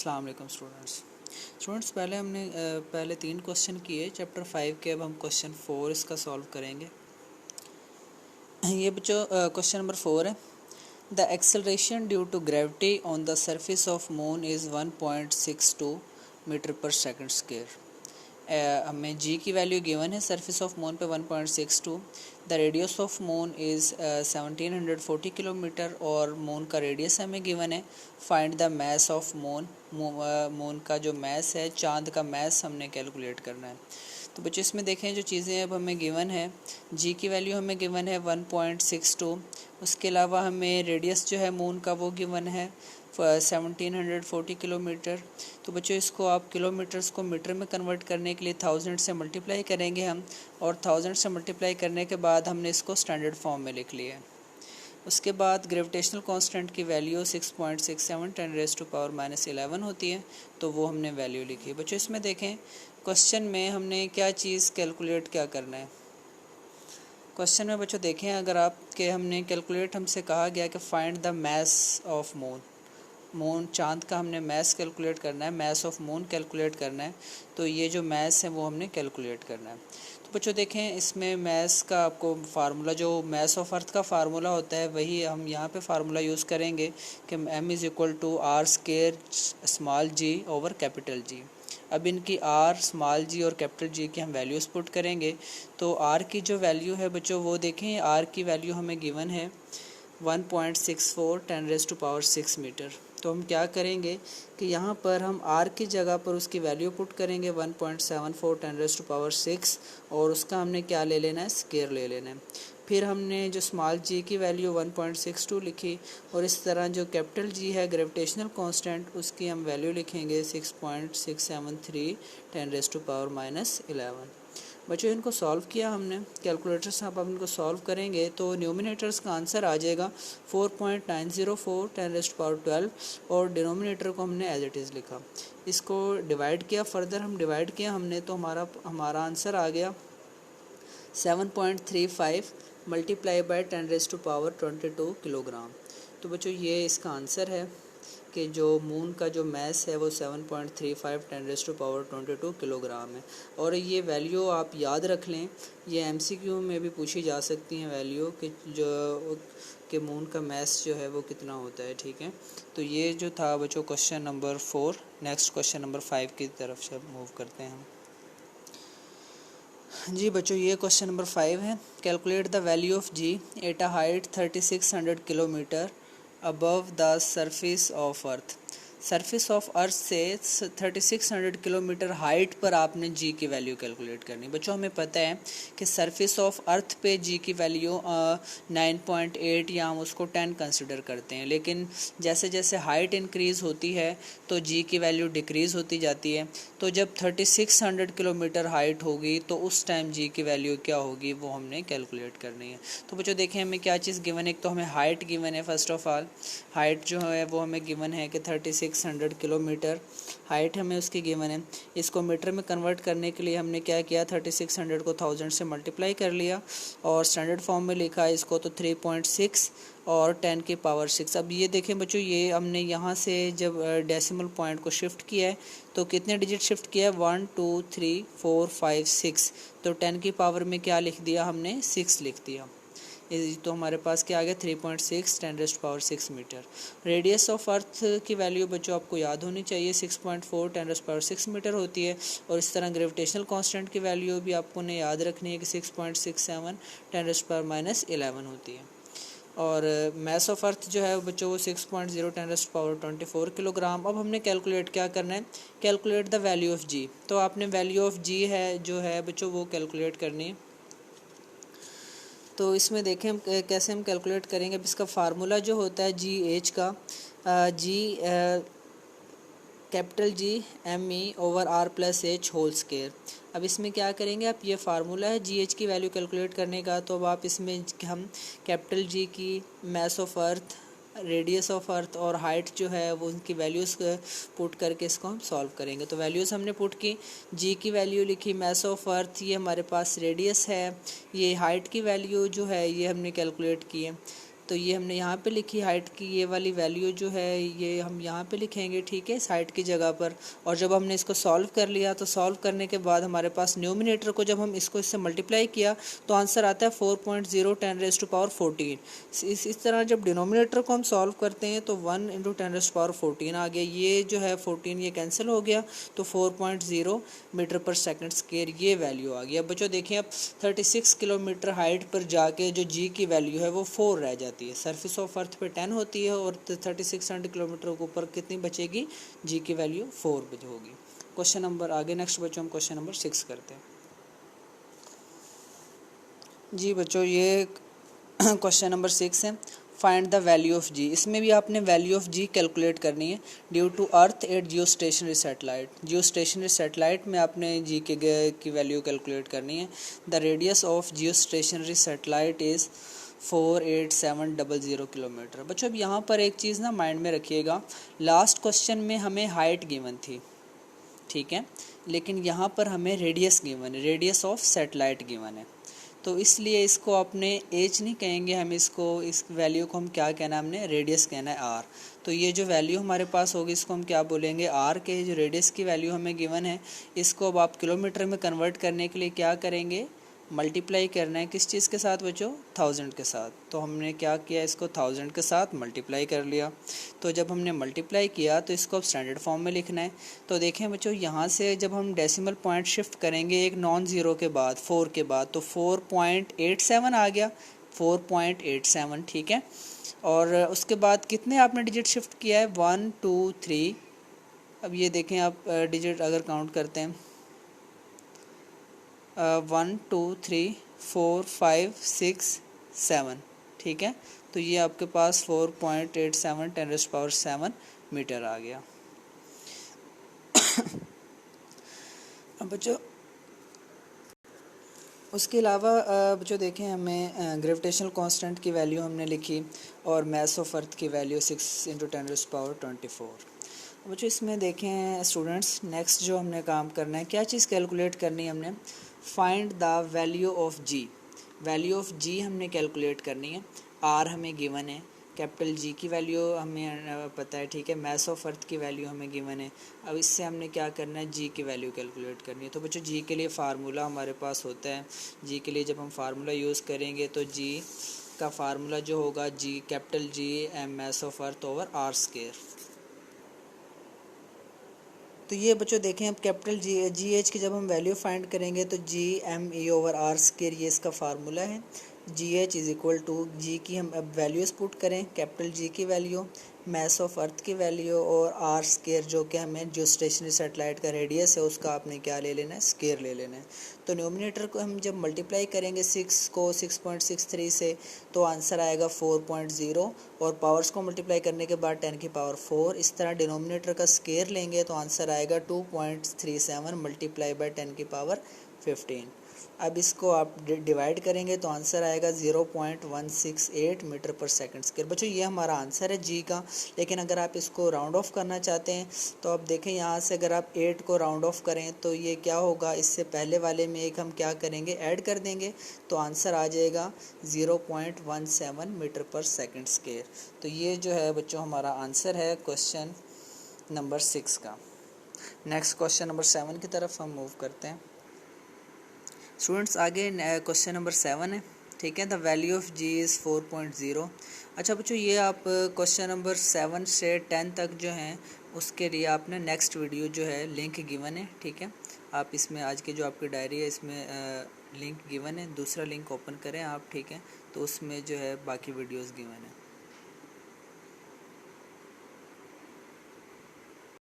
अस्सलाम वालेकुम स्टूडेंट्स पहले 3 क्वेश्चन किए चैप्टर 5 के। अब हम क्वेश्चन 4 इसका सॉल्व करेंगे। ये बच्चों क्वेश्चन नंबर 4 है। The acceleration due to gravity on the surface of moon is 1.62 metre per second square. हमें जी की वैल्यू गिवन है सरफेस ऑफ मून पे 1.62। The radius of moon is 1740 kilometre और मून का रेडियस हमें given है। Find the mass of moon. Moon का जो मैस है, चांद का मैस हमने कैलकुलेट करना है। तो बच्चों इसमें देखें जो चीज़ें अब हमें गिवन है, जी की वैल्यू हमें गिवन है 1.62। उसके अलावा हमें रेडियस जो है मून का वो गिवन है 1740 किलोमीटर। तो बच्चों इसको आप किलोमीटर्स को मीटर में कन्वर्ट करने के लिए 1000 से मल्टीप्लाई करेंगे हम, और 1000 से मल्टीप्लाई करने के बाद हमने इसको स्टैंडर्ड फॉर्म में लिख लिया है। उसके बाद ग्रेविटेशनल कांस्टेंट की वैल्यू 6.67 10⁻11 होती है, तो वो हमने वैल्यू लिखी। बच्चों इसमें देखें क्वेश्चन में हमने क्या चीज़ कैलकुलेट क्या करना है। क्वेश्चन में बच्चों देखें अगर आप के हमने कैलकुलेट, हमसे कहा गया कि find the mass of moon चांद का हमने मैस कैलकुलेट करना है, मैस ऑफ मून कैलकुलेट करना है। तो ये जो मैस है वो हमने कैलकुलेट करना है। तो बच्चों देखें इसमें मैस का आपको फार्मूला, जो मैस ऑफ अर्थ का फार्मूला होता है वही हम यहाँ पे फार्मूला यूज़ करेंगे कि m=r² small g over capital G। अब इनकी r स्मॉल g और कैपिटल G की हम वैल्यूज़ पुट करेंगे। तो r की जो वैल्यू है बच्चों वो देखें, r की वैल्यू हमें गिवन है 1.64 10⁻6 मीटर। तो हम क्या करेंगे कि यहाँ पर हम r की जगह पर उसकी वैल्यू पुट करेंगे 1.74 10⁻6, और उसका हमने क्या ले लेना है, स्क्वायर ले लेना है। फिर हमने जो स्मॉल g की वैल्यू 1.62 लिखी, और इस तरह जो कैपिटल G है ग्रेविटेशनल कांस्टेंट, उसकी हम वैल्यू लिखेंगे 6.673 10⁻11। बच्चों इनको सॉल्व किया हमने कैलकुलेटर से। अब इनको सॉल्व करेंगे तो न्यूमिनेटर्स का आंसर आ जाएगा 4.904 10⁻12, और डिनोमिनेटर को हमने एज इट इज़ लिखा। इसको डिवाइड किया, फर्दर हम डिवाइड किया हमने, तो हमारा आंसर आ गया 7.35 मल्टीप्लाई बाय 10⁻22 किलोग्राम। तो बच्चों ये इसका आंसर है कि जो मून का जो मैस है वो 7.35 10⁻22 किलोग्राम है। और ये वैल्यू आप याद रख लें, ये MCQ में भी पूछी जा सकती हैं वैल्यू कि मून का मैस जो है वो कितना होता है। ठीक है, तो ये जो था बच्चों question number 4। Next question number 5 की तरफ से मूव करते हैं हम। जी बच्चों ये क्वेश्चन नंबर 5 है। Calculate the value of G at a height 3600 kilometre above the surface of earth. Surface of earth से 3600 किलोमीटर हाइट पर आपने G की वैल्यू कैलकुलेट करनी। बच्चों हमें पता है कि सरफेस ऑफ अर्थ पे G की वैल्यू 9.8 या हम उसको 10 कंसिडर करते हैं, लेकिन जैसे जैसे हाइट इंक्रीज़ होती है तो G की वैल्यू डिक्रीज़ होती जाती है। तो जब 3600 किलोमीटर हाइट होगी तो उस टाइम G की वैल्यू क्या होगी वो हमने कैलकुलेट करनी है। तो बच्चों देखें हमें क्या चीज़ गिवन है। एक तो हमें हाइट गिवन है, फर्स्ट ऑफ ऑल हाइट जो है वो हमें गिवन है कि 3600 किलोमीटर हाइट हमें उसकी गिवन है। इसको मीटर में कन्वर्ट करने के लिए हमने क्या किया, 3600 को 1000 से मल्टीप्लाई कर लिया और स्टैंडर्ड फॉर्म में लिखा इसको, तो 3.6 और 10⁻6। अब ये देखें बच्चों, ये हमने यहाँ से जब डेसिमल पॉइंट को शिफ्ट किया है तो कितने डिजिट शिफ्ट किया है, 1 2 3 4 5 6। तो 10 की पावर में क्या लिख दिया हमने, 6 लिख दिया। तो हमारे पास क्या आ गया, 3.6 10⁻6 मीटर। रेडियस ऑफ अर्थ की वैल्यू बच्चों आपको याद होनी चाहिए, 6.4 10⁻6 मीटर होती है। और इस तरह ग्रेविटेशनल कांस्टेंट की वैल्यू भी आपको ने याद रखनी है कि 6.67 10⁻11 होती है। और मैस ऑफ अर्थ जो है बच्चों वो 6.0 10⁻24 किलोग्राम। अब हमने कैलकुलेट क्या करना है, calculate the value of G। तो आपने वैल्यू ऑफ G है जो है बच्चों वो कैलकुलेट करनी है। तो इसमें देखें हम कैसे हम कैलकुलेट करेंगे। अब इसका फार्मूला जो होता है GH का, G capital G me/r+h whole square. अब इसमें क्या करेंगे, आप ये फार्मूला है GH की वैल्यू कैलकुलेट करने का, तो अब आप इसमें हम कैपिटल G की mass of earth, radius of earth और हाइट जो है वो उनकी वैल्यूज़ पुट करके इसको हम सॉल्व करेंगे। तो वैल्यूज़ हमने पुट की, G की वैल्यू लिखी, मैस ऑफ अर्थ ये हमारे पास रेडियस है, ये हाइट की वैल्यू जो है ये हमने कैलकुलेट की है। तो ये हमने यहाँ पे लिखी हाइट की ये वाली वैल्यू जो है ये हम यहाँ पे लिखेंगे, ठीक है, इस हाइट की जगह पर। और जब हमने इसको सॉल्व कर लिया तो सॉल्व करने के बाद हमारे पास न्यूमिनेटर को जब हम इसको इससे मल्टीप्लाई किया तो आंसर आता है 4.0 10⁻14। इस तरह जब डिनोमिनेटर को हम सॉल्व करते हैं तो 1 × 10⁻14 आ गया, ये जो है 14 ये कैंसिल हो गया तो 4.0 मीटर पर सेकंड स्क्वायर ये वैल्यू आ गई। अब बच्चों देखें, अब 36 किलोमीटर हाइट पर जाके जो जी की वैल्यू है वो 4 रह जाती है। सरफेस ऑफ अर्थ पे 10 होती है और 3600 किलोमीटर के ऊपर कितनी बचेगी, जी की वैल्यू 4 होगी। क्वेश्चन नंबर आगे नेक्स्ट बच्चों हम क्वेश्चन नंबर 6 करते हैं। जी बच्चों ये क्वेश्चन नंबर 6 है, find the value of G. इसमें भी आपने वैल्यू ऑफ जी कैलकुलेट करनी है due to earth at geostationary satellite. Geostationary satellite में आपने जी की वैल्यू कैलकुलेट करनी है। The radius of geostationary satellite is 48700 kilometre. बच्चों अब यहाँ पर एक चीज़ ना माइंड में रखिएगा, लास्ट क्वेश्चन में हमें हाइट गिवन थी, ठीक है, लेकिन यहाँ पर हमें रेडियस गिवन है, रेडियस ऑफ सैटेलाइट गिवन है। तो इसलिए इसको अपने एज नहीं कहेंगे हम, इसको इस वैल्यू को हम क्या कहना है, हमने रेडियस कहना है आर। तो ये जो वैल्यू हमारे पास होगी इसको हम क्या बोलेंगे, आर के। जो रेडियस की वैल्यू हमें गिवन है इसको अब आप किलोमीटर में कन्वर्ट करने के लिए क्या करेंगे, मल्टीप्लाई करना है किस चीज़ के साथ बच्चों, 1000 के साथ। तो हमने क्या किया, इसको 1000 के साथ मल्टीप्लाई कर लिया। तो जब हमने मल्टीप्लाई किया तो इसको अब स्टैंडर्ड फॉर्म में लिखना है। तो देखें बच्चों यहाँ से जब हम डेसिमल पॉइंट शिफ्ट करेंगे एक नॉन ज़ीरो के बाद 4 के बाद, तो 4.87 आ गया, 4.87, ठीक है। और उसके बाद कितने आपने डिजिट शिफ्ट किया है, 1 2 3। अब ये देखें आप डिजिट अगर काउंट करते हैं 1 2 3 4 5 6 7, ठीक है। तो ये आपके पास 4.87 10⁻7 मीटर आ गया। अब बच्चों उसके अलावा बच्चों देखें, हमें ग्रेविटेशनल कांस्टेंट की वैल्यू हमने लिखी और मास ऑफ अर्थ की वैल्यू 6 × 10⁻24। बच्चों इसमें देखें स्टूडेंट्स, नेक्स्ट जो हमने काम करना है, क्या चीज़ कैलकुलेट करनी है हमने, find the value of G. Value of G हमने कैलकुलेट करनी है। आर हमें गिवन है, कैपिटल जी की वैल्यू हमें पता है, ठीक है, मास ऑफ अर्थ की वैल्यू हमें गिवन है। अब इससे हमने क्या करना है, जी की वैल्यू कैलकुलेट करनी है। तो बच्चों जी के लिए फार्मूला हमारे पास होता है। जी के लिए जब हम फार्मूला यूज़ करेंगे तो जी का फार्मूला जो होगा, G capital G M mass of Earth over R square. तो ये बच्चों देखें, अब कैपिटल जी एच की जब हम वैल्यू फाइंड करेंगे तो G M E over R square ये इसका फार्मूला है। G H is equal to, G की हम अब वैल्यूज़ पुट करें, कैपिटल जी की वैल्यू, मास ऑफ अर्थ की वैल्यू और आर स्क्वायर जो कि हमें जो स्टेशनरी सैटेलाइट का रेडियस है उसका आपने क्या ले लेना है, स्क्वायर ले लेना है। तो न्यूमिनेटर को हम जब मल्टीप्लाई करेंगे 6 को 6.63 से तो आंसर आएगा 4.0 और पावर्स को मल्टीप्लाई करने के बाद 10⁻4। इस तरह डिनोमिनेटर का स्क्वायर लेंगे तो आंसर आएगा 2.37 मल्टीप्लाई बाय 10⁻15। अब इसको आप डिवाइड करेंगे तो आंसर आएगा 0.168 मीटर पर सेकंड स्क्वायर। बच्चों ये हमारा आंसर है जी का। लेकिन अगर आप इसको राउंड ऑफ करना चाहते हैं तो अब देखें यहाँ से अगर आप 8 को राउंड ऑफ करें तो ये क्या होगा, इससे पहले वाले में एक हम क्या करेंगे, ऐड कर देंगे तो आंसर आ जाएगा 0.17 मीटर पर सेकंड स्क्वायर। तो ये जो है बच्चों हमारा आंसर है क्वेश्चन नंबर 6 का। नेक्स्ट क्वेश्चन नंबर 7 की तरफ हम मूव करते हैं। स्टूडेंट्स आगे क्वेश्चन नंबर 7 है, ठीक है। The value of G is 4.0। अच्छा बच्चों ये आप क्वेश्चन नंबर 7 से 10 तक जो हैं उसके लिए आपने नेक्स्ट वीडियो जो है लिंक गिवन है, ठीक है। आप इसमें आज की जो आपकी डायरी है इसमें लिंक गिवन है, दूसरा लिंक ओपन करें आप, ठीक है, तो उसमें जो है बाकी वीडियोस गिवन है।